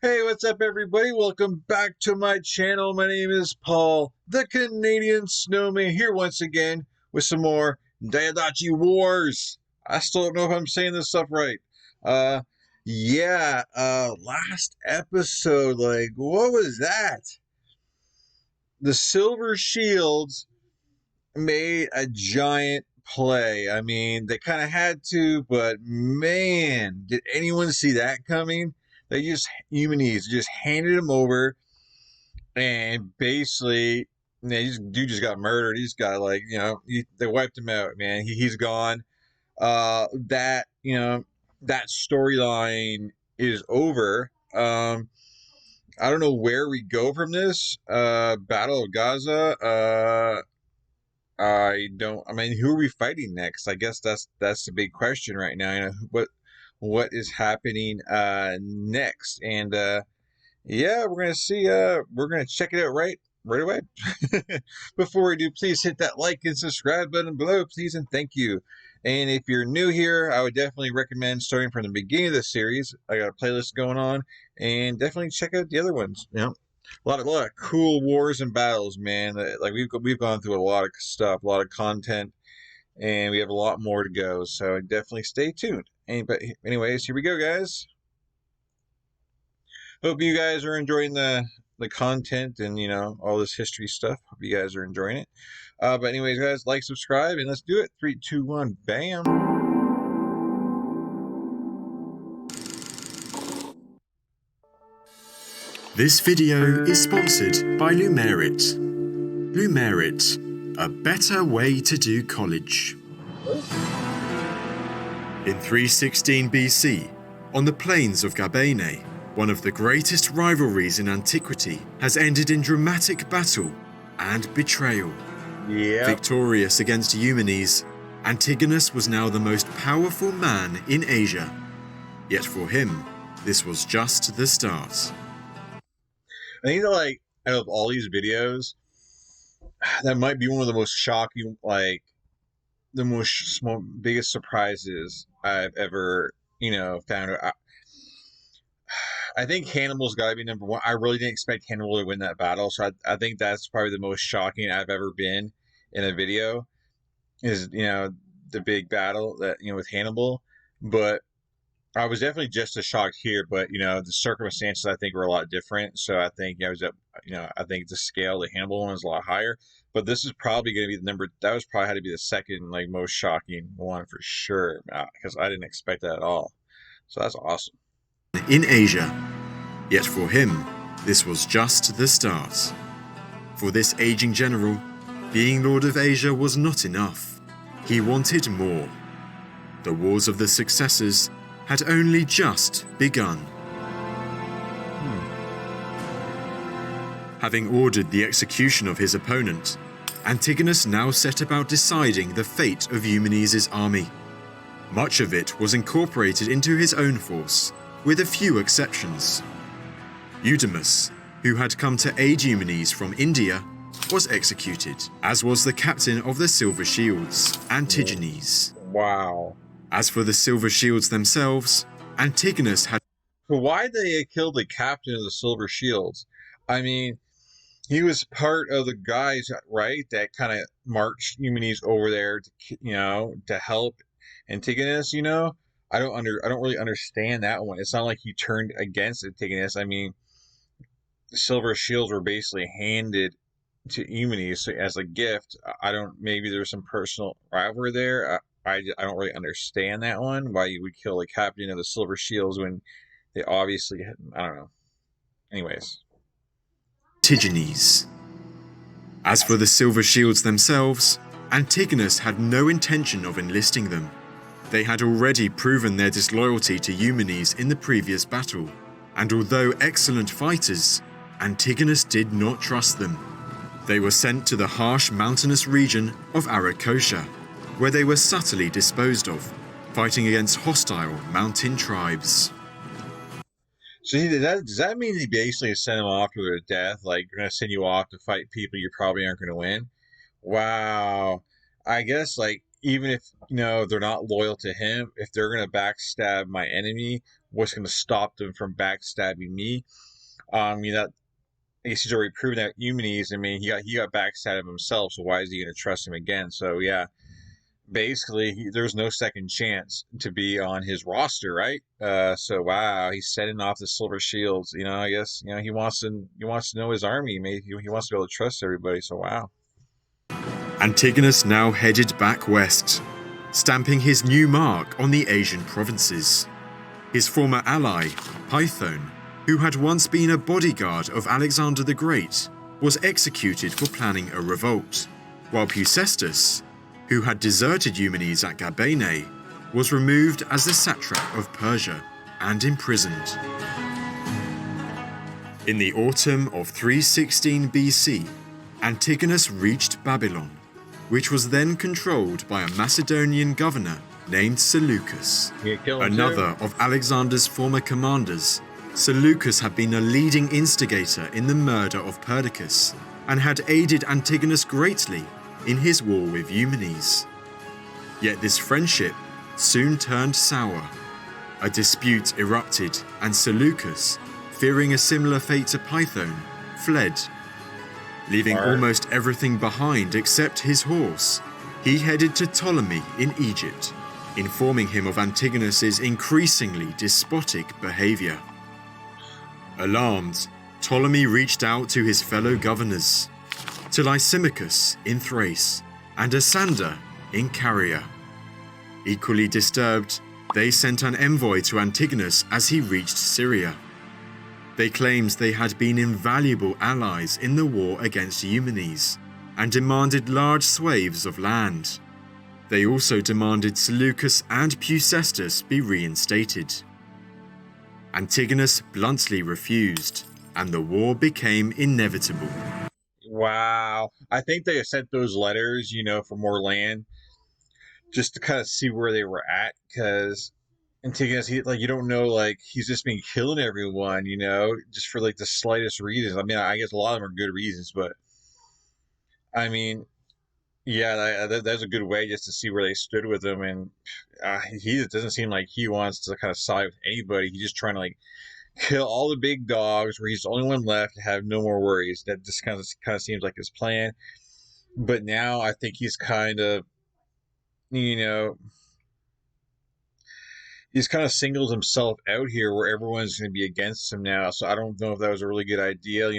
Hey, what's up, everybody? Welcome back to my channel. My name is Paul, the Canadian Snowman, here once again with some more Diadochi Wars. I still don't know if I'm saying this stuff right. Uh, last episode, like, what was that? The Silver Shields made a giant play. I mean, they kind of had to, but man, did anyone see that coming? Humanities just handed him over, and basically, man, dude just got murdered. He's got they wiped him out, man. He's gone. That storyline is over. I don't know where we go from this. Battle of Gaza. I don't. I mean, who are we fighting next? I guess that's the big question right now. What is happening next? And yeah, we're gonna see. We're gonna check it out right away. Before we do, please hit that like and subscribe button below, please, and thank you. And if you're new here, I would definitely recommend starting from the beginning of the series. I got a playlist going on, and definitely check out the other ones. A lot of cool wars and battles, man. Like we've gone through a lot of stuff, a lot of content, and we have a lot more to go. So definitely stay tuned. But anyways, here we go, guys. Hope you guys are enjoying the content and all this history stuff. Hope you guys are enjoying it. But anyways, guys, like, subscribe, and let's do it. 3, 2, 1, bam. This video is sponsored by Lumerit. Lumerit, a better way to do college. In 316 BC, on the plains of Gabene, one of the greatest rivalries in antiquity has ended in dramatic battle and betrayal. Yeah. Victorious against Eumenes, Antigonus was now the most powerful man in Asia. Yet for him, this was just the start. I think that, out of all these videos, that might be one of the most shocking, the biggest surprises I've ever, found. I think Hannibal's got to be number one. I really didn't expect Hannibal to win that battle, so I think that's probably the most shocking I've ever been in a video. Is the big battle that with Hannibal, but I was definitely just as shocked here. But the circumstances I think were a lot different. So I think I think the scale, the Hannibal one is a lot higher. But this is probably going to be the number. That was probably had to be the second most shocking one for sure, because I didn't expect that at all. So that's awesome. In Asia, yet for him, this was just the start. For this aging general, being Lord of Asia was not enough. He wanted more. The wars of the successors had only just begun. Having ordered the execution of his opponent, Antigonus now set about deciding the fate of Eumenes' army. Much of it was incorporated into his own force, with a few exceptions. Eudemus, who had come to aid Eumenes from India, was executed, as was the captain of the Silver Shields, Antigonus. Wow. As for the Silver Shields themselves, Antigonus had... But why they killed the captain of the Silver Shields? I mean, he was part of the guys, right, that kind of marched Eumenes over there to help Antigonus. I don't really understand that one. It's not like he turned against Antigonus. I mean, the Silver Shields were basically handed to Eumenes as a gift. Maybe there's some personal rivalry there. I don't really understand that one. Why you would kill the captain of the Silver Shields when they obviously I don't know. Anyways. Antigonus. As for the Silver Shields themselves, Antigonus had no intention of enlisting them. They had already proven their disloyalty to Eumenes in the previous battle, and although excellent fighters, Antigonus did not trust them. They were sent to the harsh mountainous region of Arachosia, where they were subtly disposed of, fighting against hostile mountain tribes. So does that mean they basically send them off to their death? Like, you're going to send you off to fight people you probably aren't going to win? Wow. I guess, even if, they're not loyal to him, if they're going to backstab my enemy, what's going to stop them from backstabbing me? That I guess he's already proven that Eumenes. I mean, he got backstabbed himself, so why is he going to trust him again? So yeah, basically, there's no second chance to be on his roster, right? So wow, he's setting off the silver shields. I guess he wants to know his army. Maybe he wants to be able to trust everybody. So wow. Antigonus now headed back west, stamping his new mark on the Asian provinces. His former ally, Python, who had once been a bodyguard of Alexander the Great, was executed for planning a revolt, while Peucestus, who had deserted Eumenes at Gabene, was removed as the satrap of Persia and imprisoned. In the autumn of 316 BC, Antigonus reached Babylon, which was then controlled by a Macedonian governor named Seleucus. Another of Alexander's former commanders, Seleucus had been a leading instigator in the murder of Perdiccas and had aided Antigonus greatly in his war with Eumenes. Yet this friendship soon turned sour. A dispute erupted, and Seleucus, fearing a similar fate to Python, fled. Leaving almost everything behind except his horse, he headed to Ptolemy in Egypt, informing him of Antigonus's increasingly despotic behavior. Alarmed, Ptolemy reached out to his fellow governors, to Lysimachus in Thrace and Asander in Caria. Equally disturbed, they sent an envoy to Antigonus as he reached Syria. They claimed they had been invaluable allies in the war against Eumenes and demanded large swathes of land. They also demanded Seleucus and Peucestus be reinstated. Antigonus bluntly refused, and the war became inevitable. Wow. I think they sent those letters, for more land, just to kind of see where they were at, because Antigonus, you don't know, he's just been killing everyone, just for the slightest reasons. I mean, I guess a lot of them are good reasons, but I mean, yeah, that's a good way just to see where they stood with him, and he doesn't seem like he wants to kind of side with anybody. He's just trying to kill all the big dogs, where he's the only one left to have no more worries. That just kind of seems like his plan. But now I think he's kind of, he's kind of singled himself out here, where everyone's going to be against him now. So I don't know if that was a really good idea.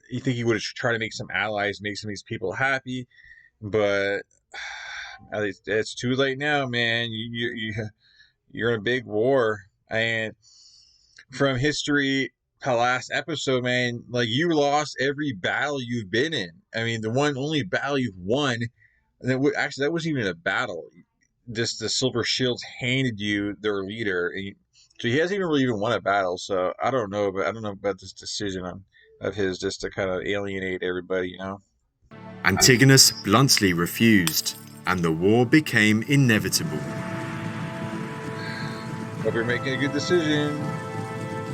You think he would have tried to make some allies, make some of these people happy, but it's too late now, man. You're in a big war, and from history to last episode, man, you lost every battle you've been in. I mean, the only battle you've won, and that wasn't even a battle. Just the Silver Shields handed you their leader, so he hasn't even won a battle. So I don't know about this decision of his, just to kind of alienate everybody, Antigonus bluntly refused, and the war became inevitable. Hope you're making a good decision.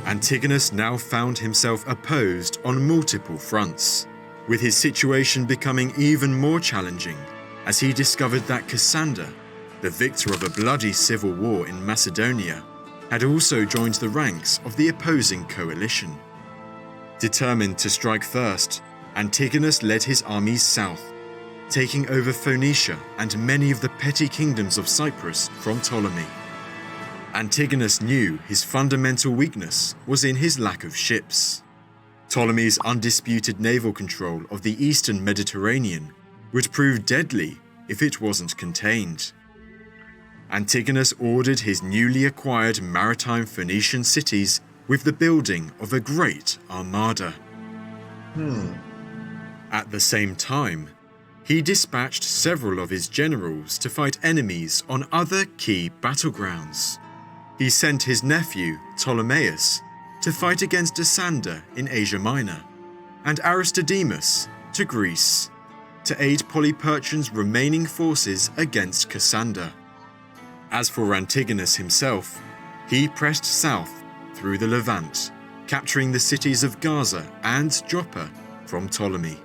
Antigonus now found himself opposed on multiple fronts, with his situation becoming even more challenging as he discovered that Cassander, the victor of a bloody civil war in Macedonia, had also joined the ranks of the opposing coalition. Determined to strike first, Antigonus led his armies south, taking over Phoenicia and many of the petty kingdoms of Cyprus from Ptolemy. Antigonus knew his fundamental weakness was in his lack of ships. Ptolemy's undisputed naval control of the eastern Mediterranean would prove deadly if it wasn't contained. Antigonus ordered his newly acquired maritime Phoenician cities with the building of a great armada. At the same time, he dispatched several of his generals to fight enemies on other key battlegrounds. He sent his nephew, Ptolemaeus, to fight against Asander in Asia Minor, and Aristodemus to Greece, to aid Polyperchon's remaining forces against Cassander. As for Antigonus himself, he pressed south through the Levant, capturing the cities of Gaza and Joppa from Ptolemy.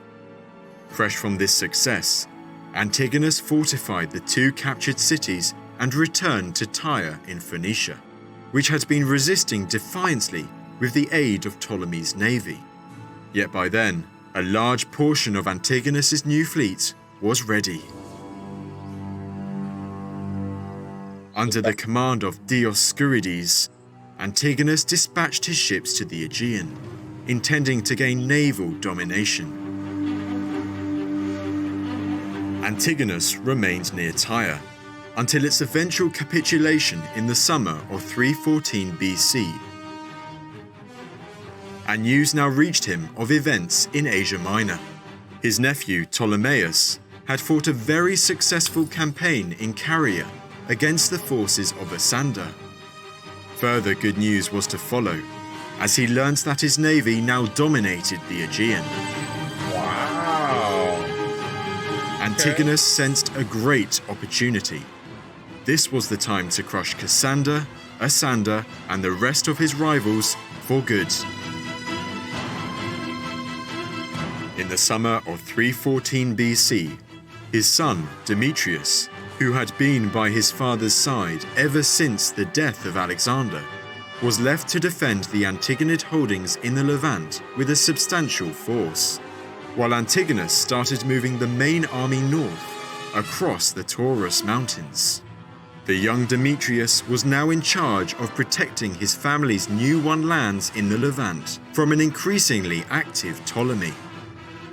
Fresh from this success, Antigonus fortified the two captured cities and returned to Tyre in Phoenicia, which had been resisting defiantly with the aid of Ptolemy's navy. Yet by then, a large portion of Antigonus's new fleet was ready. Under the command of Dioscurides, Antigonus dispatched his ships to the Aegean, intending to gain naval domination. Antigonus remained near Tyre until its eventual capitulation in the summer of 314 BC. And news now reached him of events in Asia Minor. His nephew Ptolemaeus had fought a very successful campaign in Caria against the forces of Asander. Further good news was to follow, as he learnt that his navy now dominated the Aegean. Wow. Antigonus sensed a great opportunity. This was the time to crush Cassander, Asander, and the rest of his rivals for good. In the summer of 314 BC, his son Demetrius, who had been by his father's side ever since the death of Alexander, was left to defend the Antigonid holdings in the Levant with a substantial force, while Antigonus started moving the main army north, across the Taurus Mountains. The young Demetrius was now in charge of protecting his family's new-won lands in the Levant from an increasingly active Ptolemy.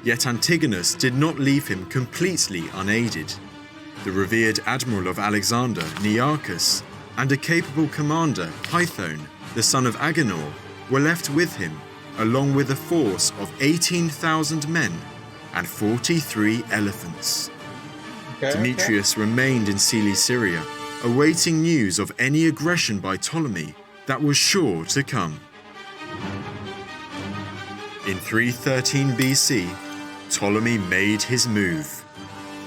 Yet Antigonus did not leave him completely unaided. The revered admiral of Alexander, Nearchus, and a capable commander, Python, the son of Agenor, were left with him, along with a force of 18,000 men and 43 elephants. Demetrius remained in Cilicia, awaiting news of any aggression by Ptolemy that was sure to come. In 313 BC, Ptolemy made his move.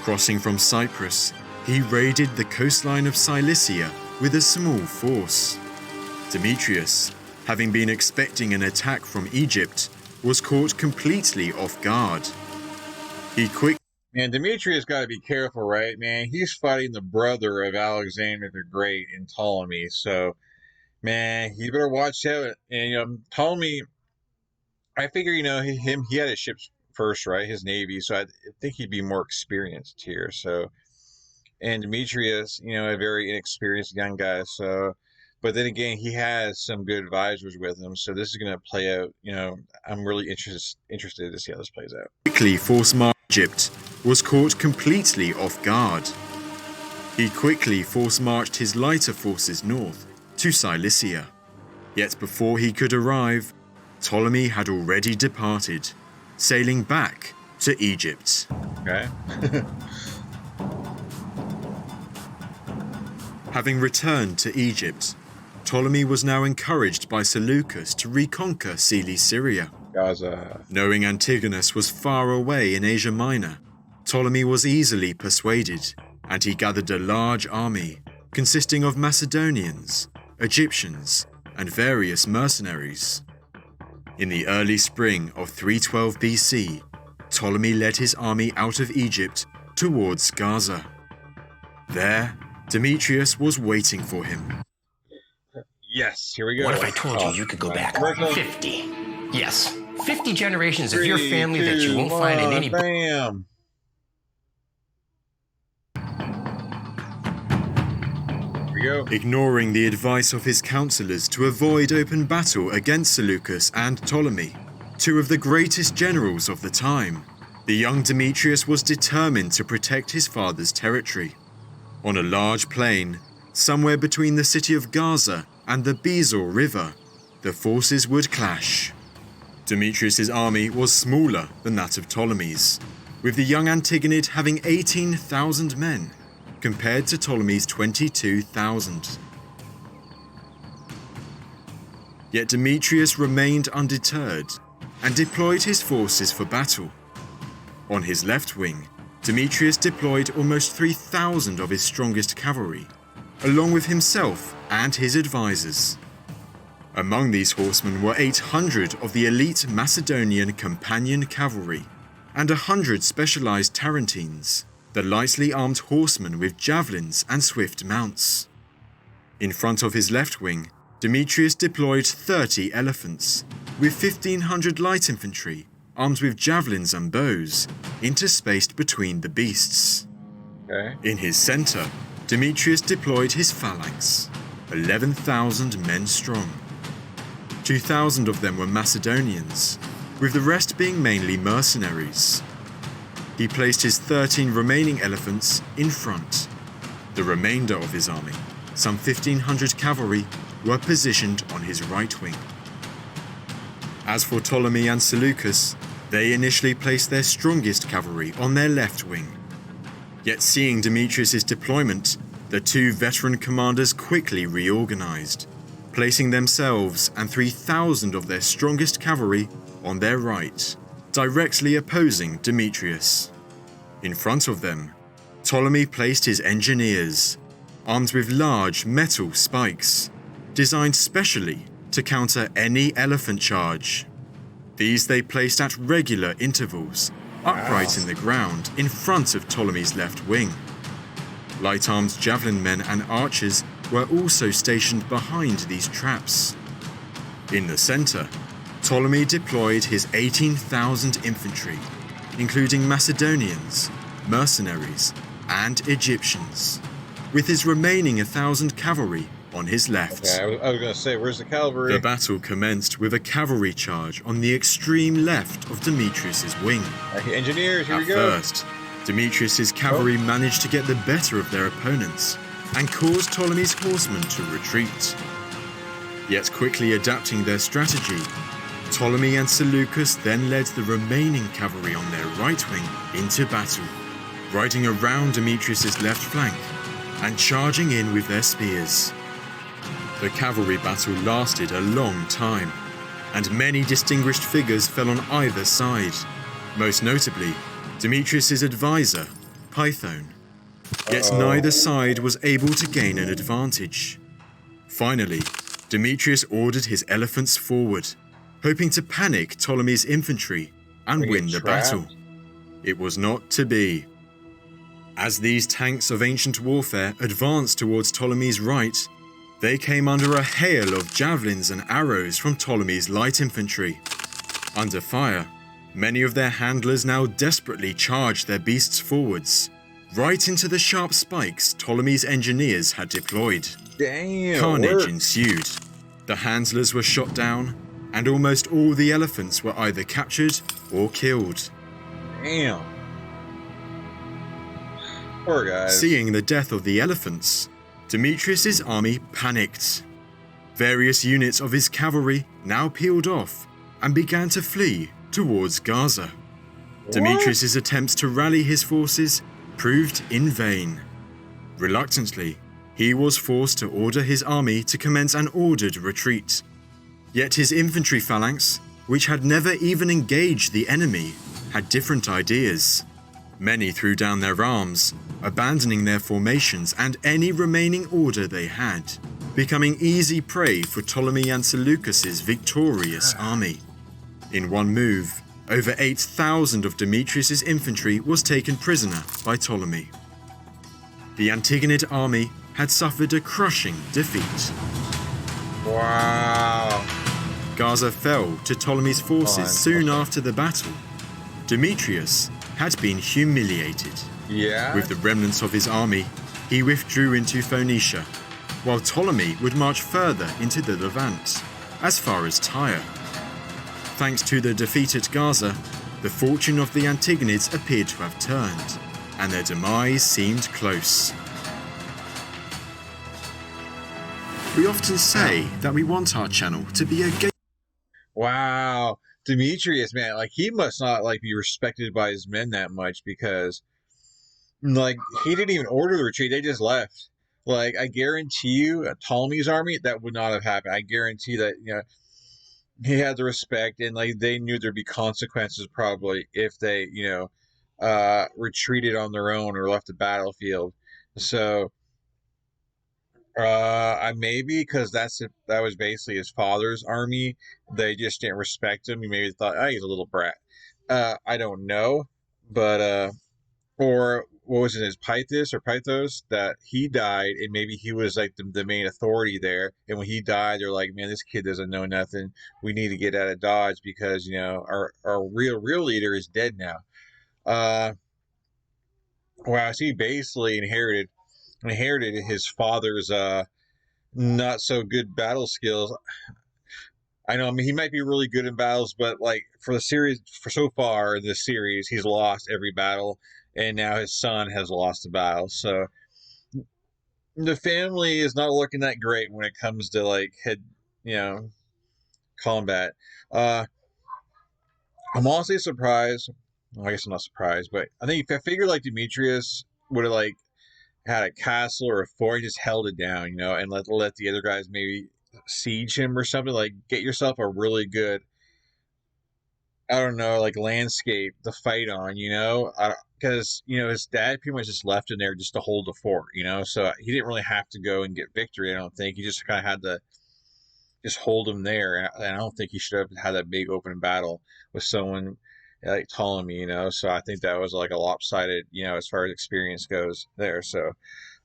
Crossing from Cyprus, he raided the coastline of Cilicia with a small force. Demetrius, having been expecting an attack from Egypt, was caught completely off guard. Man, Demetrius got to be careful, right? Man, he's fighting the brother of Alexander the Great and Ptolemy, so man, he better watch out. And Ptolemy, I figure he had his ships first, right? His navy, so I think he'd be more experienced here. So, and Demetrius, a very inexperienced young guy. So, but then again, he has some good advisors with him. So this is going to play out. I'm really interested to see how this plays out. Quickly force-marched Egypt was caught completely off guard. He quickly force-marched his lighter forces north to Cilicia. Yet before he could arrive, Ptolemy had already departed, sailing back to Egypt. Okay. Having returned to Egypt, Ptolemy was now encouraged by Seleucus to reconquer Cilicia. Gaza. Knowing Antigonus was far away in Asia Minor, Ptolemy was easily persuaded, and he gathered a large army consisting of Macedonians, Egyptians, and various mercenaries. In the early spring of 312 BC, Ptolemy led his army out of Egypt towards Gaza. There, Demetrius was waiting for him. Yes, here we go. What if I told you could go back 50? Yes, 50 generations of your family that you won't find in any... Bam! Ignoring the advice of his counselors to avoid open battle against Seleucus and Ptolemy, two of the greatest generals of the time, the young Demetrius was determined to protect his father's territory. On a large plain, somewhere between the city of Gaza and the Besor River, the forces would clash. Demetrius's army was smaller than that of Ptolemy's, with the young Antigonid having 18,000 men, compared to Ptolemy's 22,000. Yet Demetrius remained undeterred and deployed his forces for battle. On his left wing, Demetrius deployed almost 3,000 of his strongest cavalry, along with himself and his advisors. Among these horsemen were 800 of the elite Macedonian companion cavalry and 100 specialized Tarentines, the lightly armed horsemen with javelins and swift mounts. In front of his left wing, Demetrius deployed 30 elephants, with 1,500 light infantry, armed with javelins and bows, interspaced between the beasts. Okay. In his center, Demetrius deployed his phalanx, 11,000 men strong. 2,000 of them were Macedonians, with the rest being mainly mercenaries. He placed his 13 remaining elephants in front. The remainder of his army, some 1,500 cavalry, were positioned on his right wing. As for Ptolemy and Seleucus, they initially placed their strongest cavalry on their left wing. Yet seeing Demetrius' deployment, the two veteran commanders quickly reorganized, placing themselves and 3,000 of their strongest cavalry on their right, directly opposing Demetrius. In front of them, Ptolemy placed his engineers, armed with large metal spikes, designed specially to counter any elephant charge. These they placed at regular intervals, upright in the ground in front of Ptolemy's left wing. Light-armed javelin men and archers were also stationed behind these traps. In the center, Ptolemy deployed his 18,000 infantry, including Macedonians, mercenaries, and Egyptians, with his remaining 1,000 cavalry on his left. Okay, I was going to say, where's the cavalry? The battle commenced with a cavalry charge on the extreme left of Demetrius' wing. Engineers, here we At go. first, Demetrius' cavalry managed to get the better of their opponents and caused Ptolemy's horsemen to retreat. Yet quickly adapting their strategy, Ptolemy and Seleucus then led the remaining cavalry on their right wing into battle, riding around Demetrius' left flank and charging in with their spears. The cavalry battle lasted a long time, and many distinguished figures fell on either side, most notably Demetrius' advisor, Python. Yet neither side was able to gain an advantage. Finally, Demetrius ordered his elephants forward, hoping to panic Ptolemy's infantry and win the battle. It was not to be. As these tanks of ancient warfare advanced towards Ptolemy's right, they came under a hail of javelins and arrows from Ptolemy's light infantry. Under fire, many of their handlers now desperately charged their beasts forwards, right into the sharp spikes Ptolemy's engineers had deployed. Damn. Carnage ensued. The handlers were shot down, and almost all the elephants were either captured or killed. Damn. Poor guys. Seeing the death of the elephants, Demetrius' army panicked. Various units of his cavalry now peeled off and began to flee towards Gaza. Demetrius' attempts to rally his forces proved in vain. Reluctantly, he was forced to order his army to commence an ordered retreat. Yet his infantry phalanx, which had never even engaged the enemy, had different ideas. Many threw down their arms, abandoning their formations and any remaining order they had, becoming easy prey for Ptolemy and Seleucus' victorious army. In one move, over 8,000 of Demetrius' infantry was taken prisoner by Ptolemy. The Antigonid army had suffered a crushing defeat. Wow. Gaza fell to Ptolemy's forces soon after the battle. Demetrius had been humiliated. Yeah. With the remnants of his army, he withdrew into Phoenicia, while Ptolemy would march further into the Levant, as far as Tyre. Thanks to the defeat at Gaza, the fortune of the Antigonids appeared to have turned, and their demise seemed close. We often say that we want our channel to be a Wow. Demetrius, man, like he must not like be respected by his men that much, because like he didn't even order the retreat, they just left. Like I guarantee you Ptolemy's army, that would not have happened. I guarantee that, you know, he had the respect, and like they knew there'd be consequences probably if they, you know, retreated on their own or left the battlefield. So I maybe because that was basically his father's army, they just didn't respect him. He maybe thought, oh, he's a little brat. I don't know, but or what was it, his Pythos, that he died, and maybe he was like the main authority there. And when he died, they're like, man, this kid doesn't know nothing. We need to get out of Dodge because our real leader is dead now. Wow, so he basically inherited his father's not so good battle skills. I know, I mean, he might be really good in battles, but like for the series, for so far in this series, he's lost every battle, and now his son has lost a battle. So the family is not looking that great when it comes to like you know, combat. Uh, I'm honestly surprised. Well, I guess I'm not surprised, but I figured like Demetrius would have like had a castle or a fort, just held it down, and let the other guys maybe siege him or something. Like get yourself a really good, I don't know, like landscape to fight on, because his dad pretty much just left him there just to hold the fort, so he didn't really have to go and get victory. I don't think he just kind of had to just hold him there, and I don't think he should have had that big open battle with someone like Ptolemy, So I think that was like a lopsided, as far as experience goes there. So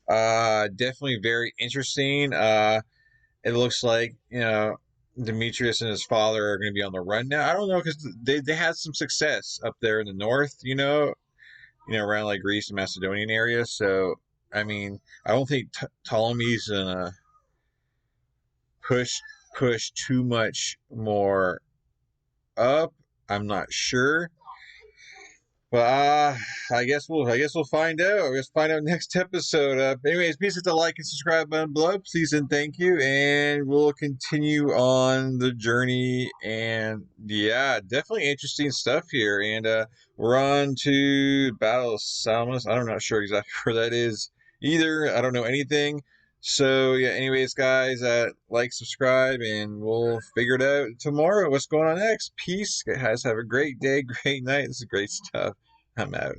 definitely very interesting. It looks like Demetrius and his father are going to be on the run now. I don't know because they had some success up there in the north, around like Greece and Macedonian area. So I mean, I don't think Ptolemy's gonna push too much more up. I'm not sure. But I guess we'll find out. I guess find out next episode. Anyways, please hit the like and subscribe button below, please and thank you. And we'll continue on the journey. And yeah, definitely interesting stuff here. And we're on to Battle of Salamis. I'm not sure exactly where that is either. I don't know anything. So yeah. Anyways, guys, like, subscribe, and we'll figure it out tomorrow. What's going on next? Peace, guys. Have a great day, great night. This is great stuff. I'm out.